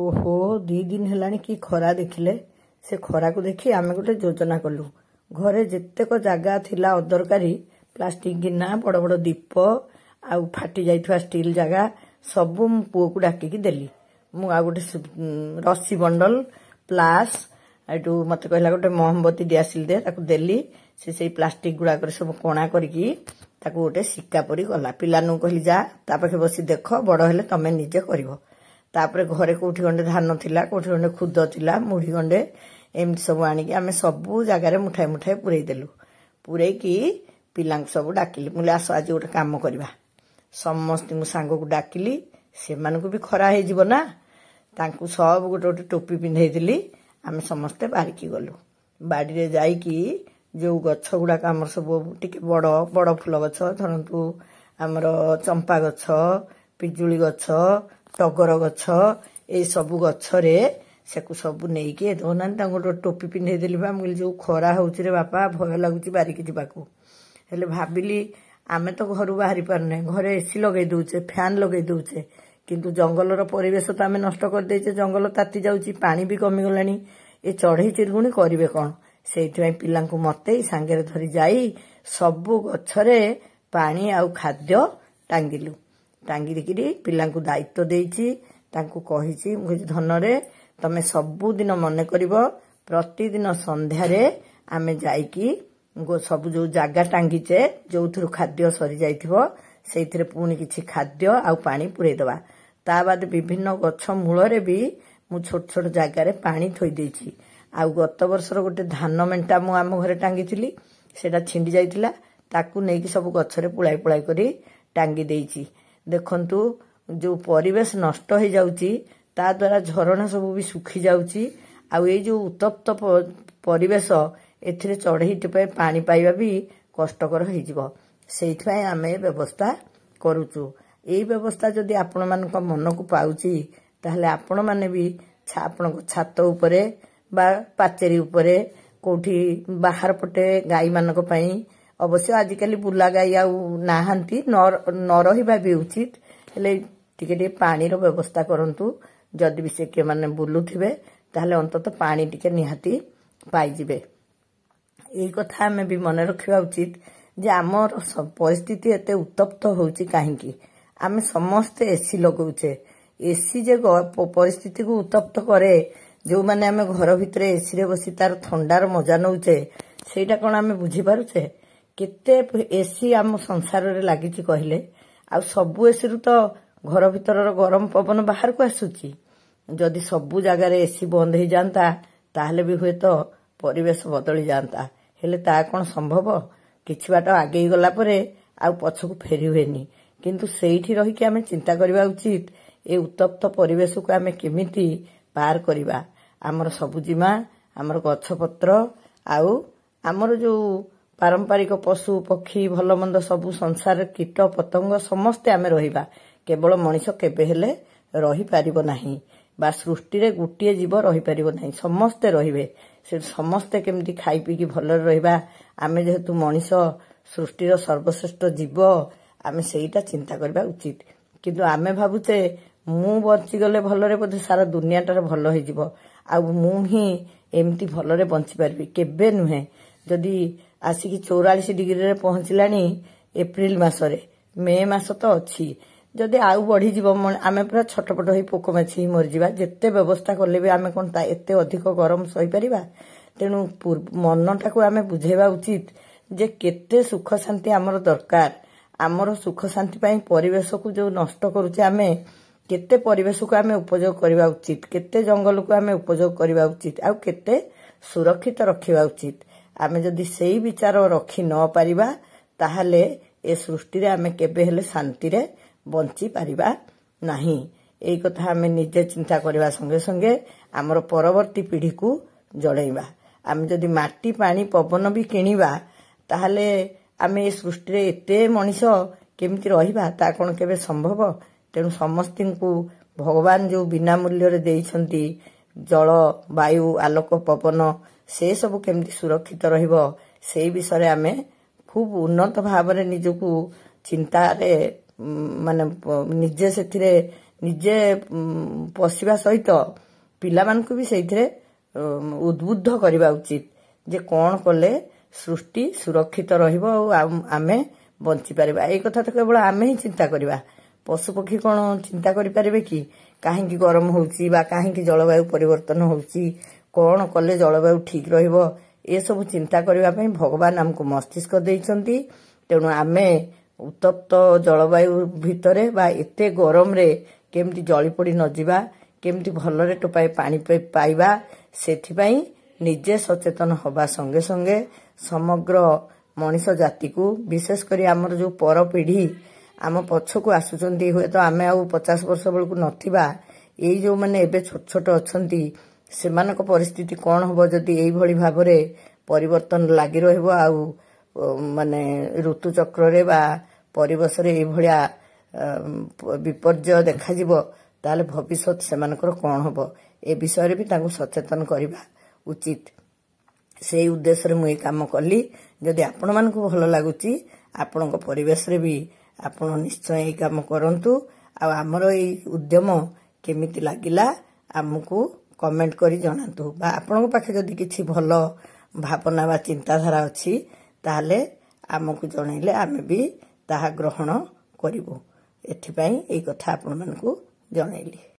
ओहो 2 दिन हेलानी कि खरा देखिले से खरा को देखी आमे गोटे योजना कलु घरे जेतेक जगह थिला अदरकारी प्लास्टिक गिना बड़ बड़ दीप आउ फाटी जाइथवा स्टील जगह सबु मु पुओ को डाकी देली मु आ गोटे रस्सी बंडल प्लास एटू मते कहला गोटे मोहम्बती दियासिल दे ताको देली से प्लास्टिक गुड़ा कर सब कोणा करकी ताको गोटे सिक्का परी गला पिलानु कहली जा ता पाखे बसी देख बड़ हेले तमे निजे करिवो तापरे घरे कोठी गंडे धान थिला कोठी गंडे खुद थिला मुढ़ी गंडे एमती सब आनिकी आमे सबु जगार मुठाए मुठाए पुरई देलु पुरई की पिलांक सब डाकिली मुले आस आज गोटे काम करबा समस्त मु सांग को डाकिली से मानको भी खरा हे जीव ना तांकु सब गोटे गोटे टोपी पिंधै दिली आमे समस्त बारिकी गलु बाड़ी रे जाई की जो गछ गुडा हमर सब टिके बड़ बड़ फूल गछ धरंतु हमर चंपा गछ पिजुली गछ टगर गछ ए सब गछ रे सेकु सब नेई के दोनान ता गोटे टोपी पिंधै देली बा मुल जो खरा होउची रे बापा भय लागुची बारिकी जिबाकू हेले भाबिली आमे तो घर बाहरी पारने घरे एसी लगे दउचे फैन लगे दउचे किंतु जंगलर परिवेश तो आमे नष्ट कर देचे जंगल ताती जाउची पानी भी कमी गलानी ए चढ़ई चिरगुणी करिवे कोन सेइथि पिलांकु मते सांगेरे धरी जाई सबु गछरे पानी आउ खाद्य टांगिलु टांगी दिकिरी पिलांकु दायित्व देइची तांकु कहिची मुझे धनरे तमे सबु दिन मने करिवो प्रतिदिन संध्या रे आमे जाईकी सब जो जागा टांगीचे जो थरु खाद्य सरी जाइथिबो सेइथिरे पुनी किछि खाद्य आउ पानी पुरै दबा ता बाद विभिन्न गछ मूल रे भी मु छोट छोट जागा रे पानी थोई देइची आउ गत वर्षर गोटे धान मेंटा मु आम घरे टांगी थिली सेटा छिंडी जाइथिला ताकू नेकी सब गछरे पुळाई पुळाई करी टांगी देइची देखंतु जो परिवेश नष्ट हो जाउची ता द्वारा झरणा सब भी सुखी जाउची आउ ए जो उत्तप्त परिवेश एथिरे चढ़ई टिपे पानी पाइबा भी कष्टकर हो जिवो सेइथाय आमे व्यवस्था करूचु एई व्यवस्था जदि आपण मानक मन को पाउची ताहले आपण माने भी आपण को छात ऊपरे बा पाचेरी ऊपरे कोठी बाहर पटे गाई मानक पई अवश्य आजिकली बुला गाई आउ नाहांती न रहिबा भी उचित हेले टिके टिके पानी रो व्यवस्था करंतु जदि भी से के माने बुलुथिबे ताहले अंतत पानी टिके निहाती पाई जिबे एई कथा हमें भी मन रखिबा उचित जे आमर परिस्थिति एते उत्तप्त होउची काहेकि आमे समस्त एसी लगौचे एसी जे परिस्थिति को उत्तप्त करे जो माने आमे घर भितरे एसी रे बसी तार ठंडार मजा नउचे सेटा कोन आमे बुझी पारुचे केते एसी आम संसार रे लागिची कहले आ सबु एसी रु तो घर भितरर गरम पवन बाहर को आसुची जदि सबु जगह रे एसी बंद हो जानता ताहले भी हुए तो परिवेश बदली जानता हेले ता कोन संभव किछि बाट आगे गला परे आ पछकु फेरी हुएनी किंतु सेठी रही के आमे चिंता करबा उचित ए उत्तप्त परिवेश को आमे केमिति पार करबा हमर सबुजिमा हमर गछ पत्र आउ हमर जो पारंपरिक पशु पक्षी भल मंद सबु संसार कीट पतंग समस्त आमे रहिबा केवल मनुष्य केबे हेले रही पारिबो नाही बा सृष्टि रे गुटिए जीव रही पारिबो नाही समस्त रहिबे से समस्त केमती खाई पी की भल रहिबा आमे जेहेतु मनुष्य सृष्टि रो सर्वश्रेष्ठ जीव आमे सेईटा चिंता करबा उचित किंतु आमे भाबुचे मु बंची गले भलरे बोधे सारा दुनियाटार भल हो जिवो आ मु ही एमती भलरे बंची पारबी केबे नुहे जदि आसिकी 44 डिग्री रे पहुंचलानी एप्रिल मासरे मे मास तो अछि जदि आउ बढ़ी जीव आमे पूरा छटपट होई पोक माछी मर जिबा जेते व्यवस्था करले भी आमे कोन ता एते अधिक गरम सही परिबा तेनु मनटा को आमे बुझेबा उचित जे केते सुख शांति हमर दरकार हमर सुख शांति पई परिवेश को जो नष्ट करूचे आमे केते परिवेश को आमे उपयोग करबा उचित केते जंगल को आमे उपयोग करबा उचित आ केते सुरक्षित रखिबा उचित आमे जदि सेही विचार रखी न पारिबा ताहले ए सृष्टि रे आमे केबे हेले शांति रे बंची पारिबा नाही एई कथा आमे निजे चिंता करबा संगे संगे हमर परवर्ती पीढ़ी को जळैबा आमे जदि माटी पानी पवन भी किनिबा ताहले आमे ए सृष्टि रे एते मनुष्य केमिति रहिबा ता कोन केबे संभव तेनु समस्तिन को भगवान जो बिना मूल्य रे देइछंती जल वायु आलोक पवन से सब केमिति सुरक्षित रहिबो से विषय आमे खूब उन्नत भाव रे निजको चिंता रे माने निजे सेथिरे ନିଜେ ପଶିବା ସହିତ ପିଲାମାନଙ୍କୁ ବି ସେଇଥିରେ ଉଦ୍ବୁଦ୍ଧ କରିବା ଉଚିତ ଯେ କ'ଣ କଲେ ସୃଷ୍ଟି ସୁରକ୍ଷିତ ରହିବ ଆଉ ଆମେ ବଞ୍ଚିପାରିବା। ଏଇ କଥା ତ କେବଳ ଆମେ ହିଁ ଚିନ୍ତା କରିବା, ପଶୁପକ୍ଷୀ କ'ଣ ଚିନ୍ତା କରିପାରିବେ କି କାହିଁକି ଗରମ ହେଉଛି ବା କାହିଁକି ଜଳବାୟୁ ପରିବର୍ତ୍ତନ ହେଉଛି, କ'ଣ କଲେ ଜଳବାୟୁ ଠିକ୍ ରହିବ, ଏସବୁ ଚିନ୍ତା କରିବା ପାଇଁ ଭଗବାନ ଆମକୁ ମସ୍ତିଷ୍କ ଦେଇଛନ୍ତି। ତେଣୁ ଆମେ ଉତ୍ତପ୍ତ ଜଳବାୟୁ ଭିତରେ ବା ଏତେ ଗରମରେ କେମିତି ଜଳି ପୋଡ଼ି ନ ଯିବା, କେମିତି ଭଲରେ ଟୋପାଏ ପାଣି ପାଇବା, ସେଥିପାଇଁ ନିଜେ ସଚେତନ ହେବା ସଙ୍ଗେ ସଙ୍ଗେ ସମଗ୍ର ମଣିଷ ଜାତିକୁ, ବିଶେଷ କରି ଆମର ଯେଉଁ ପରପିଢ଼ି ଆମ ପଛକୁ ଆସୁଛନ୍ତି, ହୁଏତ ଆମେ ଆଉ 50 ବର୍ଷ ବେଳକୁ ନଥିବା, ଏଇ ଯେଉଁମାନେ ଏବେ ଛୋଟ ଛୋଟ ଅଛନ୍ତି ସେମାନଙ୍କ ପରିସ୍ଥିତି କ'ଣ ହେବ ଯଦି ଏଇଭଳି ଭାବରେ ପରିବର୍ତ୍ତନ ଲାଗି ରହିବ ଆଉ ମାନେ ଋତୁଚକ୍ରରେ ବା ପରିବେଶରେ ଏଇଭଳିଆ ବିପର୍ଯ୍ୟୟ ଦେଖାଯିବ, ତାହେଲେ ଭବିଷ୍ୟତ ସେମାନଙ୍କର କ'ଣ ହେବ ଏ ବିଷୟରେ ବି ତାଙ୍କୁ ସଚେତନ କରିବା ଉଚିତ। ସେଇ ଉଦ୍ଦେଶ୍ୟରେ ମୁଁ ଏଇ କାମ କଲି। ଯଦି ଆପଣମାନଙ୍କୁ ଭଲ ଲାଗୁଛି ଆପଣଙ୍କ ପରିବେଶରେ ବି ଆପଣ ନିଶ୍ଚୟ ଏଇ କାମ କରନ୍ତୁ। ଆଉ ଆମର ଏଇ ଉଦ୍ୟମ କେମିତି ଲାଗିଲା ଆମକୁ କମେଣ୍ଟ କରି ଜଣାନ୍ତୁ, ବା ଆପଣଙ୍କ ପାଖେ ଯଦି କିଛି ଭଲ ଭାବନା ବା ଚିନ୍ତାଧାରା ଅଛି ତାହେଲେ ଆମକୁ ଜଣାଇଲେ ଆମେ ବି ତାହା ଗ୍ରହଣ କରିବୁ। ଏଥିପାଇଁ ଏଇ କଥା ଆପଣମାନଙ୍କୁ ଜଣାଇଲି।